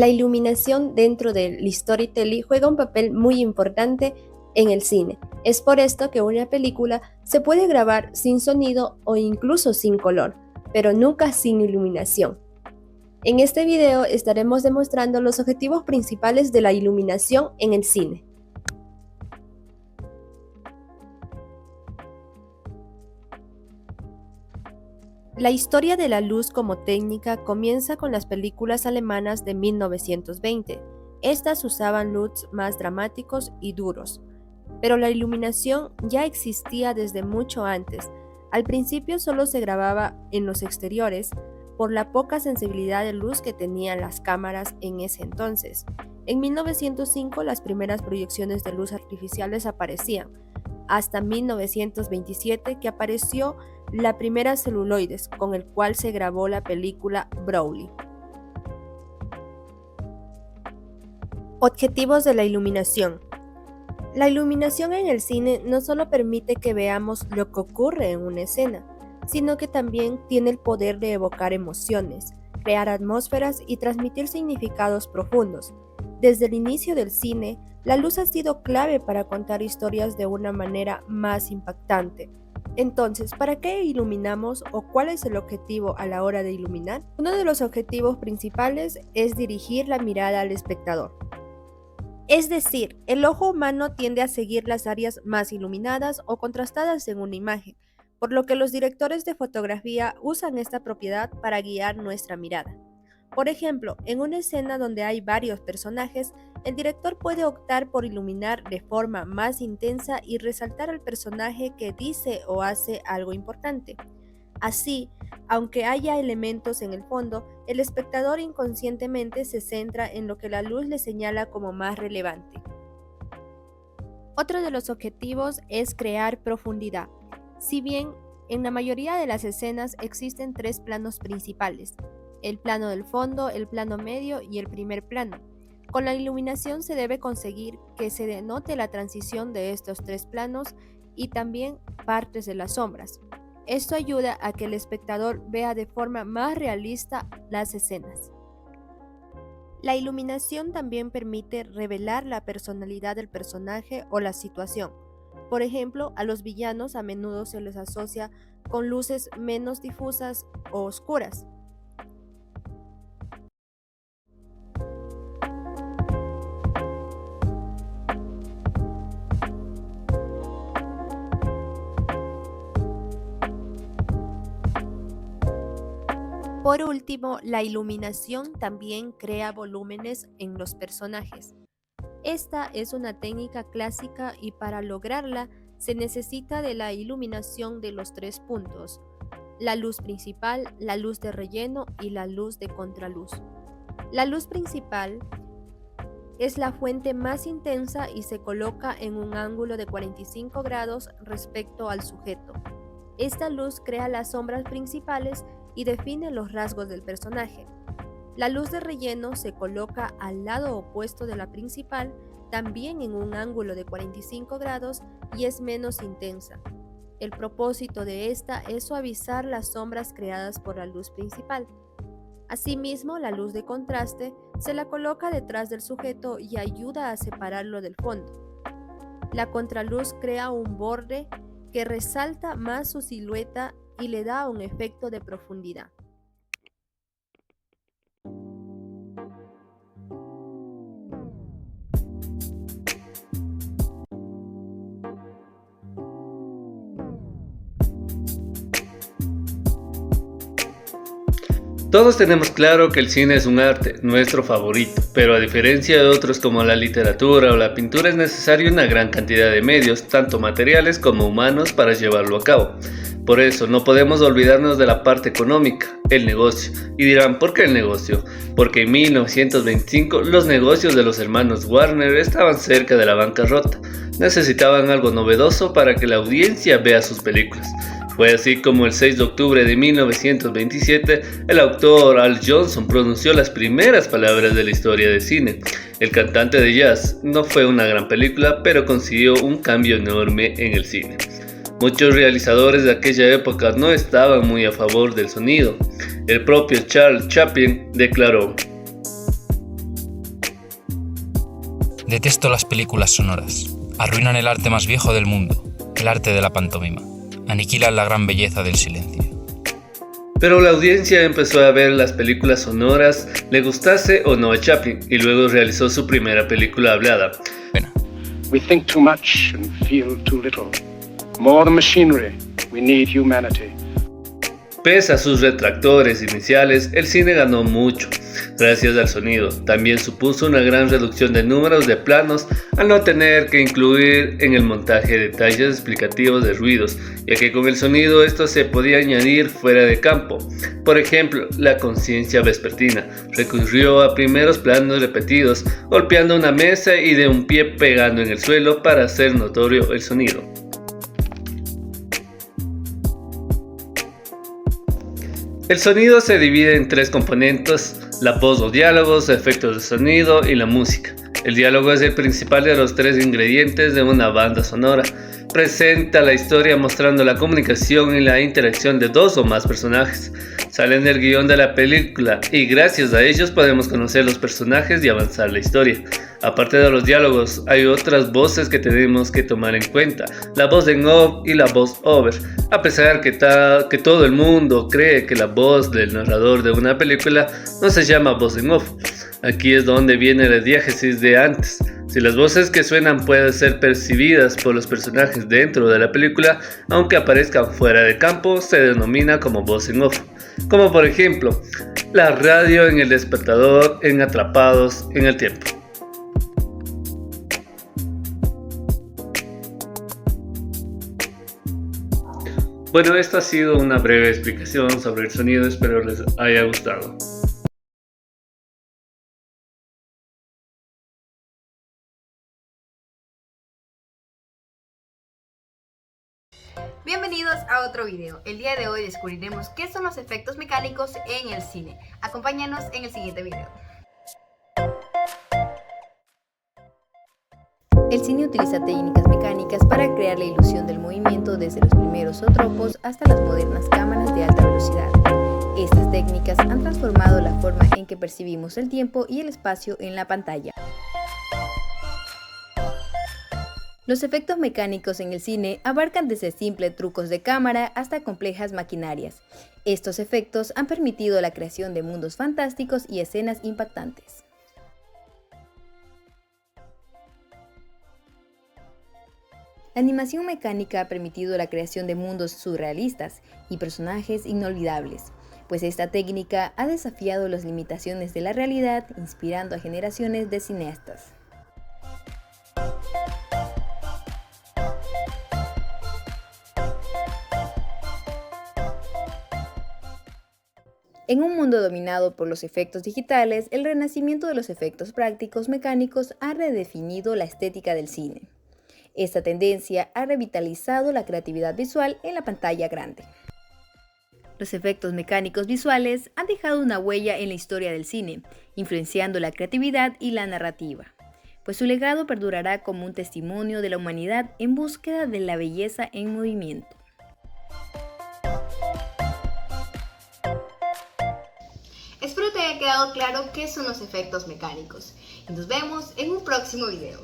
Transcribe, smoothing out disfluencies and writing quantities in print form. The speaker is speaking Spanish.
La iluminación dentro del storytelling juega un papel muy importante en el cine. Es por esto que una película se puede grabar sin sonido o incluso sin color, pero nunca sin iluminación. En este video estaremos demostrando los objetivos principales de la iluminación en el cine. La historia de la luz como técnica comienza con las películas alemanas de 1920. Estas usaban LUTs más dramáticos y duros, pero la iluminación ya existía desde mucho antes. Al principio solo se grababa en los exteriores por la poca sensibilidad de luz que tenían las cámaras en ese entonces. En 1905 las primeras proyecciones de luz artificiales aparecían, hasta 1927 que apareció la primera celuloides con el cual se grabó la película Broly. Objetivos de la iluminación. La iluminación en el cine no solo permite que veamos lo que ocurre en una escena, sino que también tiene el poder de evocar emociones, crear atmósferas y transmitir significados profundos. Desde el inicio del cine, la luz ha sido clave para contar historias de una manera más impactante. Entonces, ¿para qué iluminamos o cuál es el objetivo a la hora de iluminar? Uno de los objetivos principales es dirigir la mirada al espectador. Es decir, el ojo humano tiende a seguir las áreas más iluminadas o contrastadas en una imagen, por lo que los directores de fotografía usan esta propiedad para guiar nuestra mirada. Por ejemplo, en una escena donde hay varios personajes, el director puede optar por iluminar de forma más intensa y resaltar al personaje que dice o hace algo importante. Así, aunque haya elementos en el fondo, el espectador inconscientemente se centra en lo que la luz le señala como más relevante. Otro de los objetivos es crear profundidad. Si bien en la mayoría de las escenas existen tres planos principales, el plano del fondo, el plano medio y el primer plano. Con la iluminación se debe conseguir que se denote la transición de estos tres planos y también partes de las sombras. Esto ayuda a que el espectador vea de forma más realista las escenas. La iluminación también permite revelar la personalidad del personaje o la situación. Por ejemplo, a los villanos a menudo se les asocia con luces menos difusas o oscuras. Por último, la iluminación también crea volúmenes en los personajes. Esta es una técnica clásica y para lograrla se necesita de la iluminación de los tres puntos: la luz principal, la luz de relleno y la luz de contraluz. La luz principal es la fuente más intensa y se coloca en un ángulo de 45 grados respecto al sujeto. Esta luz crea las sombras principales y define los rasgos del personaje. La luz de relleno se coloca al lado opuesto de la principal, también en un ángulo de 45 grados y es menos intensa. El propósito de esta es suavizar las sombras creadas por la luz principal. Asimismo, la luz de contraste se la coloca detrás del sujeto y ayuda a separarlo del fondo. La contraluz crea un borde que resalta más su silueta y le da un efecto de profundidad. Todos tenemos claro que el cine es un arte, nuestro favorito, pero a diferencia de otros como la literatura o la pintura es necesario una gran cantidad de medios, tanto materiales como humanos, para llevarlo a cabo. Por eso no podemos olvidarnos de la parte económica, el negocio. Y dirán, ¿por qué el negocio? Porque en 1925 los negocios de los hermanos Warner estaban cerca de la bancarrota. Necesitaban algo novedoso para que la audiencia vea sus películas. Fue así como el 6 de octubre de 1927 el autor Al Jolson pronunció las primeras palabras de la historia del cine. El cantante de jazz no fue una gran película, pero consiguió un cambio enorme en el cine. Muchos realizadores de aquella época no estaban muy a favor del sonido. El propio Charles Chaplin declaró: Detesto las películas sonoras. Arruinan el arte más viejo del mundo, el arte de la pantomima. Aniquilan la gran belleza del silencio. Pero la audiencia empezó a ver las películas sonoras, le gustase o no a Chaplin, y luego realizó su primera película hablada. We think too much and feel too little. More than machinery, we need humanity. Pese a sus retractores iniciales, el cine ganó mucho, gracias al sonido. También supuso una gran reducción de números de planos al no tener que incluir en el montaje detalles explicativos de ruidos, ya que con el sonido esto se podía añadir fuera de campo. Por ejemplo, la conciencia vespertina recurrió a primeros planos repetidos, golpeando una mesa y de un pie pegando en el suelo para hacer notorio el sonido. El sonido se divide en tres componentes: la voz, los diálogos, efectos de sonido y la música. El diálogo es el principal de los tres ingredientes de una banda sonora. Presenta la historia mostrando la comunicación y la interacción de dos o más personajes. Salen del guión de la película y gracias a ellos podemos conocer los personajes y avanzar la historia. Aparte de los diálogos, hay otras voces que tenemos que tomar en cuenta: la voz en off y la voz over. A pesar que todo el mundo cree que la voz del narrador de una película no se llama voz en off. Aquí es donde viene la diégesis de antes. Si las voces que suenan pueden ser percibidas por los personajes dentro de la película, aunque aparezcan fuera de campo, se denomina como voz en off. Como por ejemplo, la radio en El Despertador, en Atrapados en el Tiempo. Bueno, esta ha sido una breve explicación sobre el sonido, espero les haya gustado. Bienvenidos a otro video. El día de hoy descubriremos qué son los efectos mecánicos en el cine. Acompáñanos en el siguiente video. El cine utiliza técnicas mecánicas para crear la ilusión del movimiento, desde los primeros zootropos hasta las modernas cámaras de alta velocidad. Estas técnicas han transformado la forma en que percibimos el tiempo y el espacio en la pantalla. Los efectos mecánicos en el cine abarcan desde simples trucos de cámara hasta complejas maquinarias. Estos efectos han permitido la creación de mundos fantásticos y escenas impactantes. La animación mecánica ha permitido la creación de mundos surrealistas y personajes inolvidables, pues esta técnica ha desafiado las limitaciones de la realidad, inspirando a generaciones de cineastas. En un mundo dominado por los efectos digitales, el renacimiento de los efectos prácticos mecánicos ha redefinido la estética del cine. Esta tendencia ha revitalizado la creatividad visual en la pantalla grande. Los efectos mecánicos visuales han dejado una huella en la historia del cine, influenciando la creatividad y la narrativa, pues su legado perdurará como un testimonio de la humanidad en búsqueda de la belleza en movimiento. Espero te haya quedado claro qué son los efectos mecánicos y nos vemos en un próximo video.